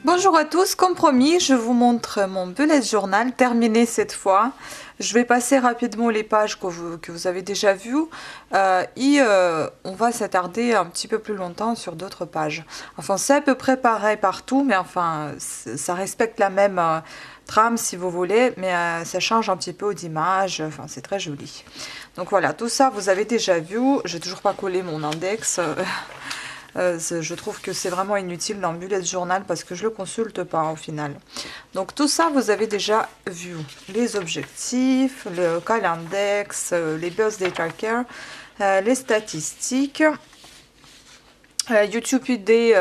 Bonjour à tous, comme promis, je vous montre mon bullet journal terminé cette fois. Je vais passer rapidement les pages que vous avez déjà vues on va s'attarder un petit peu plus longtemps sur d'autres pages. Enfin, c'est à peu près pareil partout, mais enfin, ça respecte la même trame si vous voulez, mais ça change un petit peu d'image, enfin, c'est très joli. Donc voilà, tout ça vous avez déjà vu, j'ai toujours pas collé mon index. Je trouve que c'est vraiment inutile dans le bullet journal parce que je le consulte pas au final. Donc tout ça, vous avez déjà vu. Les objectifs, le calendex, les birthday tracker, les statistiques. YouTube idées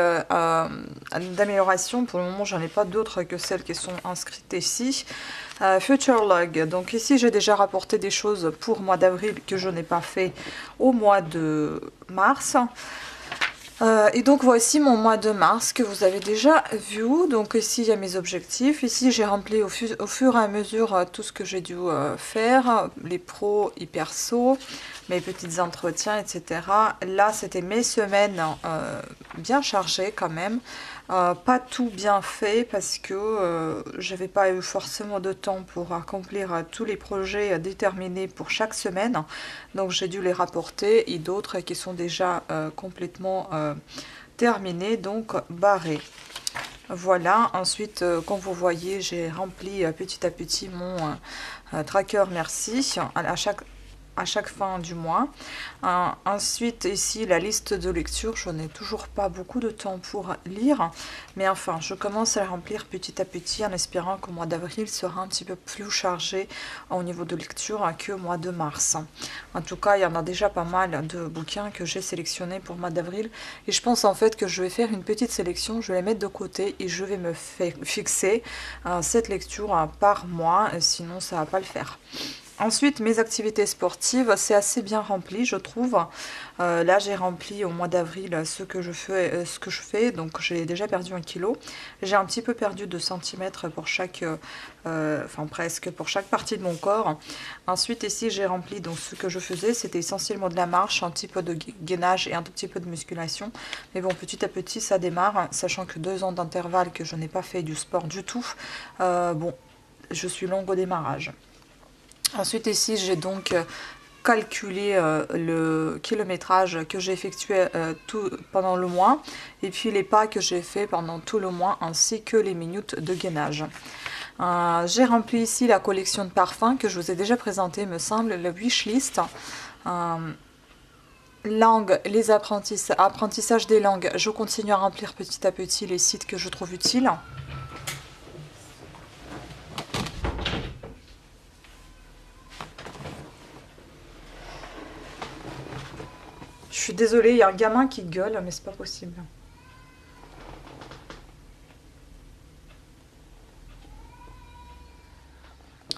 d'amélioration, pour le moment j'en ai pas d'autres que celles qui sont inscrites ici. Future log, donc ici j'ai déjà rapporté des choses pour le mois d'avril que je n'ai pas fait au mois de mars. Et donc voici mon mois de mars que vous avez déjà vu. Donc ici il y a mes objectifs. Ici j'ai rempli au fur et à mesure tout ce que j'ai dû faire. Les pros et perso, mes petits entretiens, etc. Là c'était mes semaines bien chargées quand même. Pas tout bien fait parce que j'avais pas eu forcément de temps pour accomplir tous les projets déterminés pour chaque semaine. Donc j'ai dû les rapporter et d'autres qui sont déjà complètement terminés, donc barrés. Voilà, ensuite comme vous voyez j'ai rempli petit à petit mon tracker merci à chaque fin du mois. Ensuite, ici, la liste de lecture. Je n'ai toujours pas beaucoup de temps pour lire. Mais enfin, je commence à la remplir petit à petit en espérant qu'au mois d'avril sera un petit peu plus chargé au niveau de lecture que au mois de mars. En tout cas, il y en a déjà pas mal de bouquins que j'ai sélectionnés pour le mois d'avril. Et je pense en fait que je vais faire une petite sélection. Je vais les mettre de côté et je vais me fixer cette lecture par mois. Sinon, ça ne va pas le faire. Ensuite, mes activités sportives, c'est assez bien rempli, je trouve. Là, j'ai rempli au mois d'avril ce que je fais. Donc, j'ai déjà perdu 1 kg. J'ai un petit peu perdu 2 cm pour chaque, enfin presque pour chaque partie de mon corps. Ensuite, ici, j'ai rempli donc ce que je faisais. C'était essentiellement de la marche, un petit peu de gainage et un tout petit peu de musculation. Mais bon, petit à petit, ça démarre, sachant que 2 ans d'intervalle que je n'ai pas fait du sport du tout. Bon, je suis longue au démarrage. Ensuite ici j'ai donc calculé le kilométrage que j'ai effectué pendant le mois et puis les pas que j'ai fait pendant tout le mois ainsi que les minutes de gainage. J'ai rempli ici la collection de parfums que je vous ai déjà présenté me semble, le wishlist. Langue, les apprentissages des langues, je continue à remplir petit à petit les sites que je trouve utiles. Je suis désolée, il y a un gamin qui gueule, mais c'est pas possible.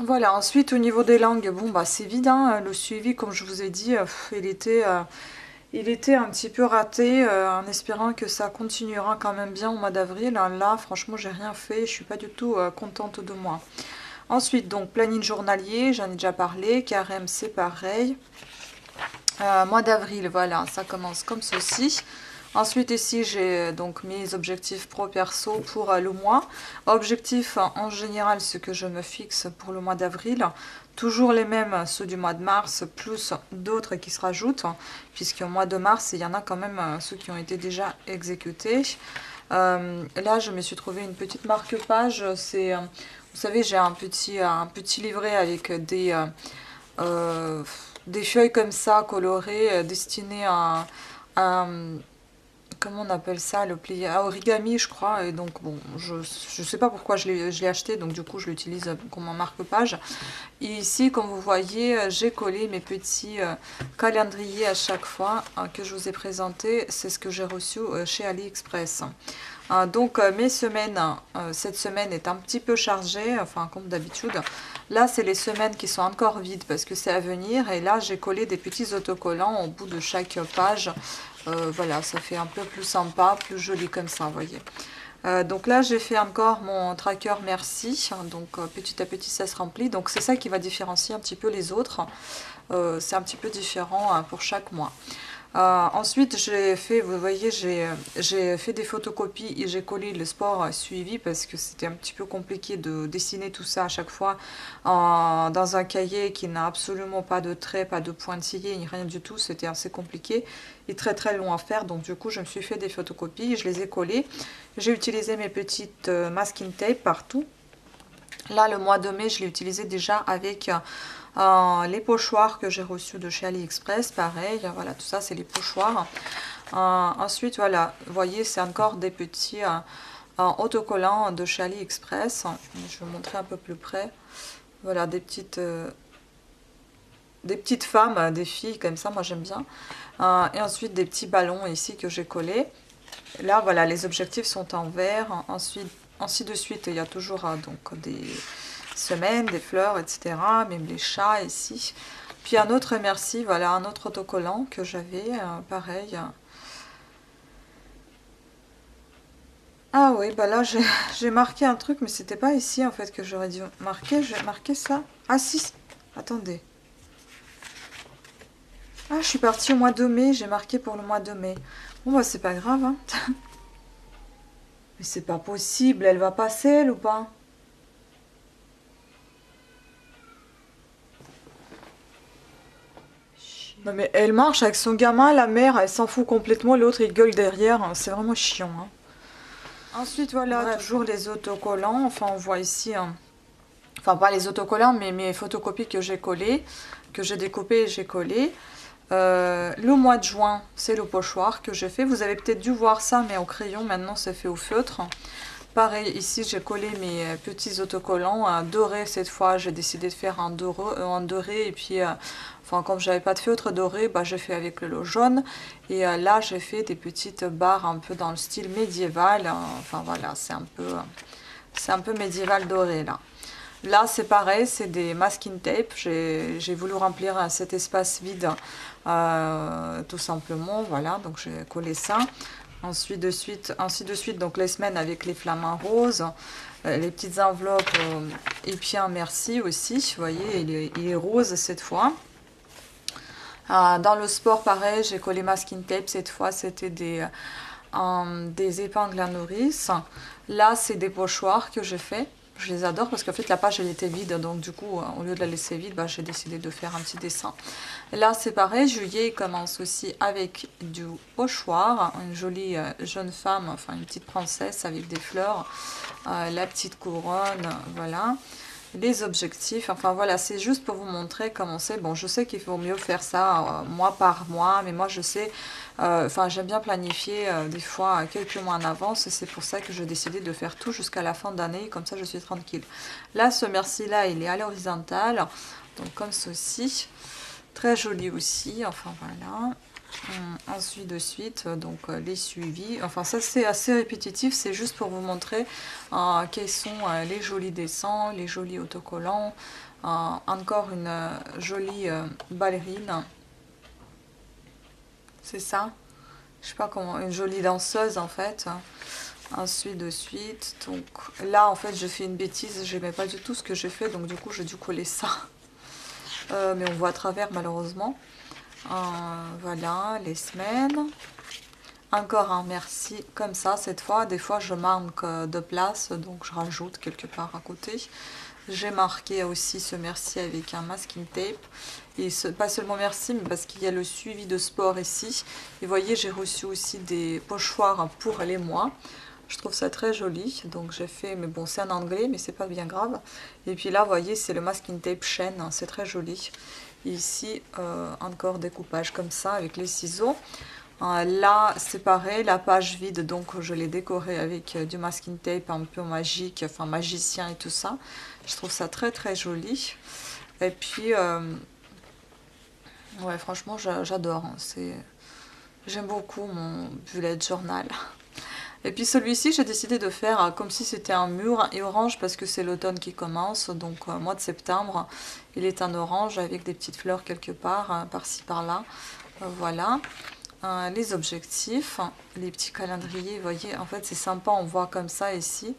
Voilà, ensuite au niveau des langues, bon bah c'est vide, hein, le suivi comme je vous ai dit, il était un petit peu raté, en espérant que ça continuera quand même bien au mois d'avril. Là franchement j'ai rien fait, je suis pas du tout contente de moi. Ensuite donc planning journalier, j'en ai déjà parlé, carême c'est pareil. Mois d'avril, voilà, ça commence comme ceci. Ensuite ici j'ai donc mes objectifs pro-perso pour le mois. Objectifs en général ce que je me fixe pour le mois d'avril. Toujours les mêmes, ceux du mois de mars, plus d'autres qui se rajoutent. Puisqu'au mois de mars, il y en a quand même ceux qui ont été déjà exécutés. Là je me suis trouvé une petite marque-page. C'est, vous savez, j'ai un petit livret avec des feuilles comme ça colorées destinées à comment on appelle ça, le plié à origami je crois. Et donc bon, je sais pas pourquoi je l'ai acheté, donc du coup je l'utilise comme un marque-page. Et ici comme vous voyez j'ai collé mes petits calendriers à chaque fois que je vous ai présenté. C'est ce que j'ai reçu chez AliExpress. Donc mes semaines, cette semaine est un petit peu chargée, enfin comme d'habitude. Là c'est les semaines qui sont encore vides parce que c'est à venir. Et là j'ai collé des petits autocollants au bout de chaque page. Voilà, ça fait un peu plus sympa, plus joli comme ça, vous voyez. Donc là j'ai fait encore mon tracker merci. Donc petit à petit ça se remplit. Donc c'est ça qui va différencier un petit peu les autres. C'est un petit peu différent pour chaque mois. Ensuite, j'ai fait, vous voyez, j'ai fait des photocopies et j'ai collé le sport suivi parce que c'était un petit peu compliqué de dessiner tout ça à chaque fois dans un cahier qui n'a absolument pas de traits, pas de pointillés, ni rien du tout. C'était assez compliqué et très très long à faire. Donc du coup, je me suis fait des photocopies, je les ai collées. J'ai utilisé mes petites masking tape partout. Là, le mois de mai, je l'ai utilisé déjà avec les pochoirs que j'ai reçus de chez AliExpress. Pareil, voilà, tout ça, c'est les pochoirs. Ensuite, voilà, vous voyez, c'est encore des petits autocollants de chez AliExpress. Je vais vous montrer un peu plus près. Voilà, des petites femmes, des filles comme ça, moi j'aime bien. Et ensuite, des petits ballons ici que j'ai collés. Là, voilà, les objectifs sont en vert. Ensuite, ainsi de suite, il y a toujours donc des semaines, des fleurs, etc. Même les chats ici. Puis un autre merci, voilà, un autre autocollant que j'avais, pareil. Ah oui, bah là j'ai marqué un truc, mais c'était pas ici en fait que j'aurais dû marquer. J'ai marqué ça. Ah si, attendez. Ah, je suis partie au mois de mai, j'ai marqué pour le mois de mai. Bon bah c'est pas grave, hein. Mais c'est pas possible, elle va passer elle ou pas? Non mais elle marche avec son gamin, la mère, elle s'en fout complètement, l'autre il gueule derrière, hein, c'est vraiment chiant. Hein. Ensuite voilà, bref, toujours les autocollants, enfin on voit ici, hein, enfin pas les autocollants mais mes photocopies que j'ai collées, que j'ai découpées et j'ai collées. Le mois de juin, c'est le pochoir que j'ai fait, vous avez peut-être dû voir ça mais au crayon, maintenant c'est fait au feutre. Pareil, ici j'ai collé mes petits autocollants dorés cette fois. J'ai décidé de faire un doré et puis, enfin, comme j'avais pas de feutre doré, bah, j'ai fait avec le jaune. Et là, j'ai fait des petites barres un peu dans le style médiéval. Enfin voilà, c'est un peu médiéval doré là. Là, c'est pareil, c'est des masking tape. J'ai voulu remplir cet espace vide tout simplement. Voilà, donc j'ai collé ça. Ainsi de suite, donc les semaines avec les flamants roses, les petites enveloppes, et puis un merci aussi, vous voyez, il est rose cette fois. Dans le sport, pareil, j'ai collé masking tape, cette fois c'était des épingles à nourrice. Là, c'est des pochoirs que j'ai fait. Je les adore parce qu'en fait la page elle était vide, donc du coup au lieu de la laisser vide, bah, j'ai décidé de faire un petit dessin. Là c'est pareil, juillet commence aussi avec du pochoir, une jolie jeune femme, enfin une petite princesse avec des fleurs, la petite couronne, voilà. Les objectifs, enfin voilà, c'est juste pour vous montrer comment c'est. Bon, je sais qu'il faut mieux faire ça mois par mois, mais moi je sais, enfin j'aime bien planifier des fois quelques mois en avance, et c'est pour ça que j'ai décidé de faire tout jusqu'à la fin d'année, comme ça je suis tranquille. Là, ce merci-là, il est à l'horizontale, donc comme ceci, très joli aussi, enfin voilà. Ensuite de suite, donc les suivis, enfin ça c'est assez répétitif, c'est juste pour vous montrer quels sont les jolis dessins, les jolis autocollants, encore une jolie ballerine, c'est ça, je sais pas comment, une jolie danseuse en fait. Ensuite de suite, donc là en fait je fais une bêtise, j'aimais pas du tout ce que j'ai fait, donc du coup j'ai dû coller ça, mais on voit à travers malheureusement. Voilà, les semaines. Encore un merci comme ça, cette fois. Des fois, je manque de place, donc je rajoute quelque part à côté. J'ai marqué aussi ce merci avec un masking tape. Et pas seulement merci, mais parce qu'il y a le suivi de sport ici. Et vous voyez, j'ai reçu aussi des pochoirs pour les mois. Je trouve ça très joli, donc j'ai fait, mais bon c'est en anglais, mais c'est pas bien grave. Et puis là, vous voyez, c'est le masking tape chaîne, c'est très joli. Et ici, encore découpage comme ça avec les ciseaux. Là, c'est pareil, la page vide, donc je l'ai décorée avec du masking tape un peu magique, enfin magicien et tout ça. Je trouve ça très très joli. Et puis, ouais, franchement, j'adore. J'aime beaucoup mon bullet journal. Et puis celui-ci, j'ai décidé de faire comme si c'était un mur et orange parce que c'est l'automne qui commence. Donc mois de septembre, il est en orange avec des petites fleurs quelque part, par-ci par-là. Voilà. Les objectifs, les petits calendriers, vous voyez, en fait c'est sympa, on voit comme ça ici.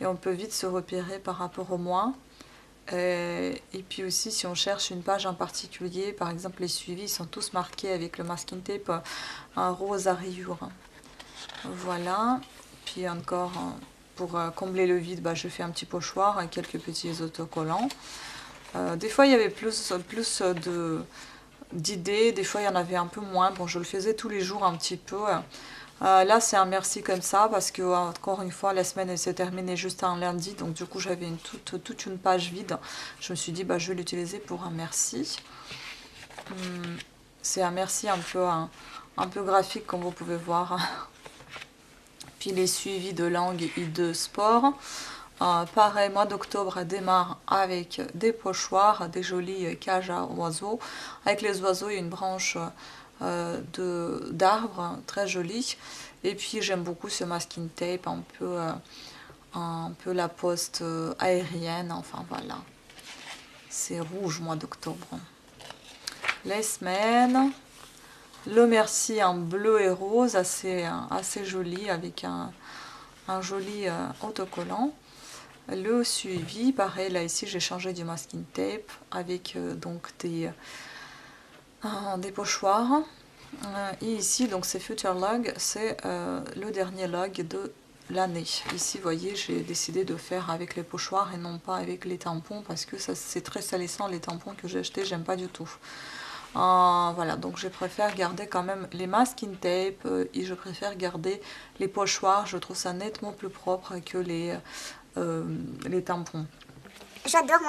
Et on peut vite se repérer par rapport au mois. Et puis aussi, si on cherche une page en particulier, par exemple les suivis sont tous marqués avec le masking tape en rose à rayures. Voilà. Puis encore, pour combler le vide, je fais un petit pochoir, quelques petits autocollants. Des fois, il y avait plus d'idées, des fois, il y en avait un peu moins. Bon, je le faisais tous les jours un petit peu. Là, c'est un merci comme ça, parce que, encore une fois, la semaine, elle s'est terminée juste un lundi. Donc, du coup, j'avais toute une page vide. Je me suis dit, je vais l'utiliser pour un merci. C'est un merci un peu graphique, comme vous pouvez voir. Puis les suivis de langue et de sport. Pareil, mois d'octobre démarre avec des pochoirs, des jolies cages à oiseaux. Avec les oiseaux, il y a une branche d'arbre très jolie. Et puis j'aime beaucoup ce masking tape, un peu la poste aérienne. Enfin voilà, c'est rouge mois d'octobre. Les semaines, le merci en bleu et rose, assez joli, avec un joli autocollant. Le suivi, pareil, là ici j'ai changé du masking tape avec donc des pochoirs. Et ici, donc c'est Future Log, c'est le dernier log de l'année. Ici, vous voyez, j'ai décidé de faire avec les pochoirs et non pas avec les tampons, parce que ça c'est très salissant, les tampons que j'ai achetés, j'aime pas du tout. Voilà, donc je préfère garder quand même les masking tape et je préfère garder les pochoirs. Je trouve ça nettement plus propre que les tampons. J'adore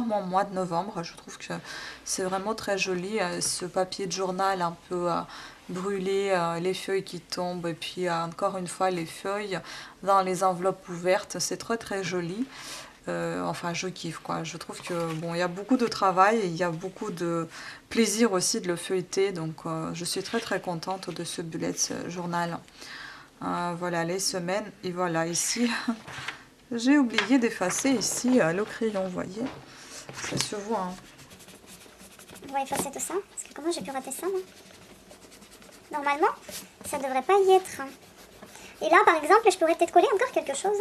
mon mois de novembre. Je trouve que c'est vraiment très joli. Ce papier de journal un peu brûlé, les feuilles qui tombent, et puis encore une fois les feuilles dans les enveloppes ouvertes. C'est très très joli. Enfin, je kiffe quoi. Je trouve que bon, il y a beaucoup de travail et il y a beaucoup de plaisir aussi de le feuilleter. Donc, je suis très très contente de ce bullet journal. Voilà les semaines. Et voilà ici, j'ai oublié d'effacer ici le crayon, vous voyez. Ça se voit. Hein. On va effacer tout ça. Parce que comment j'ai pu rater ça, moi? Normalement, ça devrait pas y être. Et là, par exemple, je pourrais peut-être coller encore quelque chose.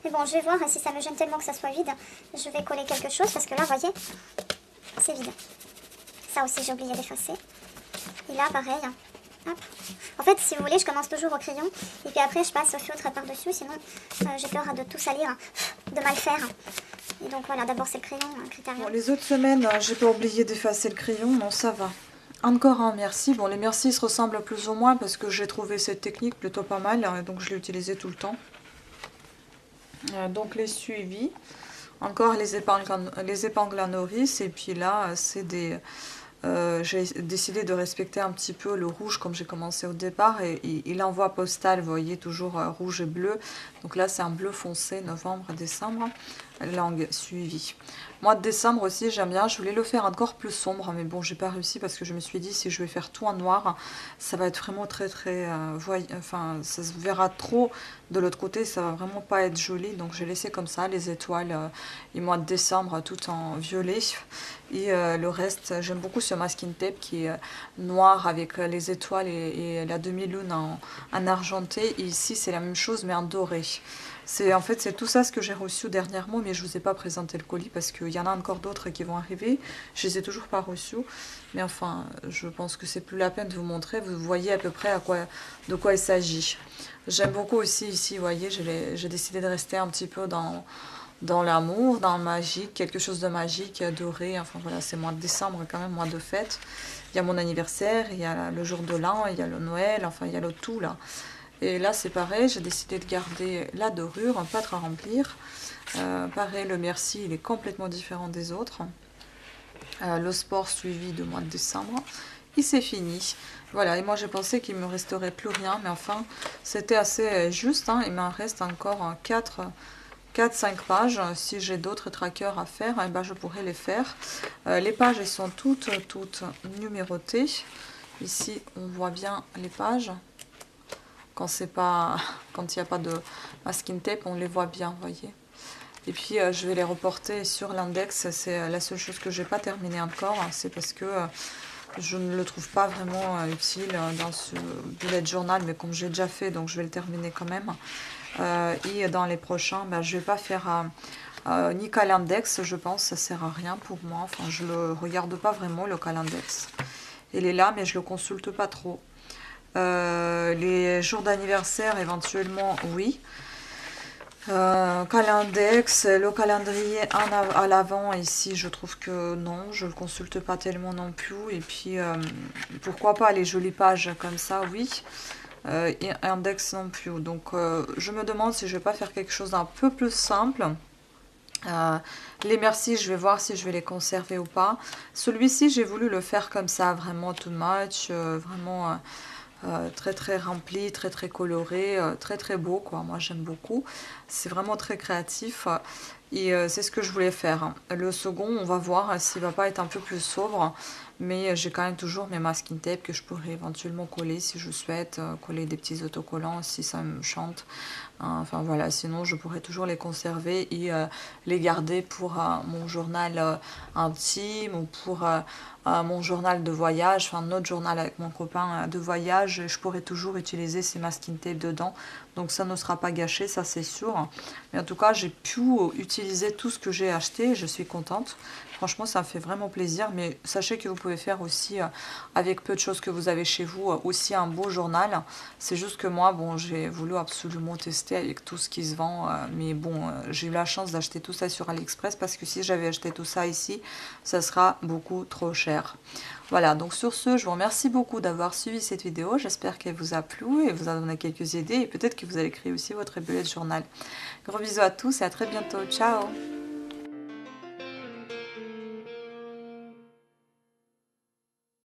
Mais bon, je vais voir si ça me gêne tellement que ça soit vide. Je vais coller quelque chose parce que là, vous voyez, c'est vide. Ça aussi, j'ai oublié d'effacer. Et là, pareil. Hop. En fait, si vous voulez, je commence toujours au crayon. Et puis après, je passe au feutre par-dessus. Sinon, j'ai peur de tout salir, de mal faire. Et donc voilà, d'abord c'est le crayon, Critérium. Bon, les autres semaines, j'ai pas oublié d'effacer le crayon. Non, ça va. Encore un merci. Bon, les merci se ressemblent plus ou moins parce que j'ai trouvé cette technique plutôt pas mal. Donc, je l'ai utilisée tout le temps. Donc les suivis, encore les épingles à nourrice, et puis là c'est des j'ai décidé de respecter un petit peu le rouge comme j'ai commencé au départ, et l'envoi postal, vous voyez, toujours rouge et bleu. Donc là c'est un bleu foncé, novembre, décembre, langue suivie. Mois de décembre aussi j'aime bien, je voulais le faire encore plus sombre, mais bon j'ai pas réussi parce que je me suis dit si je vais faire tout en noir, ça va être vraiment très très enfin ça se verra trop de l'autre côté, ça va vraiment pas être joli. Donc j'ai laissé comme ça les étoiles et mois de décembre tout en violet, et le reste j'aime beaucoup ce masking tape qui est noir avec les étoiles et la demi-lune en argenté, et ici c'est la même chose mais en doré. En fait, c'est tout ça ce que j'ai reçu dernièrement, mais je ne vous ai pas présenté le colis parce qu'il y en a encore d'autres qui vont arriver. Je ne les ai toujours pas reçus, mais enfin, je pense que c'est plus la peine de vous montrer. Vous voyez à peu près de quoi il s'agit. J'aime beaucoup aussi ici, vous voyez, j'ai décidé de rester un petit peu dans l'amour, dans le magique, quelque chose de magique, doré. Enfin voilà, c'est mois de décembre quand même, mois de fête. Il y a mon anniversaire, il y a le jour de l'an, il y a le Noël, enfin il y a le tout là. Et là c'est pareil, j'ai décidé de garder la dorure, un pâtre à remplir. Pareil, le merci il est complètement différent des autres. Le sport suivi de mois de décembre. Et c'est fini. Voilà, et moi j'ai pensé qu'il ne me resterait plus rien, mais enfin c'était assez juste. Hein. Il m'en reste encore 4-5 pages. Si j'ai d'autres trackers à faire, eh ben, je pourrais les faire. Les pages elles sont toutes numérotées. Ici on voit bien les pages. Quand il n'y a pas de masking tape, on les voit bien, vous voyez. Et puis je vais les reporter sur l'index. C'est la seule chose que je n'ai pas terminée encore. C'est parce que je ne le trouve pas vraiment utile dans ce bullet journal, mais comme j'ai déjà fait, donc je vais le terminer quand même. Et dans les prochains, ben, je vais pas faire ni calendex, je pense, ça sert à rien pour moi. Enfin, je le regarde pas vraiment le calendex. Il est là, mais je le consulte pas trop. Les jours d'anniversaire, éventuellement, oui. Calendex, le calendrier à l'avant ici, je trouve que non, je le consulte pas tellement non plus. Et puis, pourquoi pas les jolies pages comme ça, oui. Et index non plus. Donc, je me demande si je vais pas faire quelque chose d'un peu plus simple. Les merci, je vais voir si je vais les conserver ou pas. Celui-ci, j'ai voulu le faire comme ça, vraiment too much, vraiment très très rempli, très très coloré, très très beau quoi. Moi j'aime beaucoup. C'est vraiment très créatif et c'est ce que je voulais faire. Le second, on va voir s'il va pas être un peu plus sobre, mais j'ai quand même toujours mes masking tape que je pourrais éventuellement coller si je souhaite, coller des petits autocollants si ça me chante. Enfin voilà, sinon je pourrais toujours les conserver et les garder pour mon journal intime ou pour mon journal de voyage, enfin notre journal avec mon copain de voyage. Je pourrais toujours utiliser ces masking tape dedans, donc ça ne sera pas gâché, ça c'est sûr. Mais en tout cas, j'ai pu utiliser tout ce que j'ai acheté, je suis contente. Franchement, ça me fait vraiment plaisir, mais sachez que vous pouvez faire aussi, avec peu de choses que vous avez chez vous, aussi un beau journal. C'est juste que moi, bon, j'ai voulu absolument tester avec tout ce qui se vend, mais bon, j'ai eu la chance d'acheter tout ça sur AliExpress, parce que si j'avais acheté tout ça ici, ça sera beaucoup trop cher. Voilà, donc sur ce, je vous remercie beaucoup d'avoir suivi cette vidéo. J'espère qu'elle vous a plu et vous a donné quelques idées, et peut-être que vous allez créer aussi votre bullet journal. Gros bisous à tous et à très bientôt. Ciao!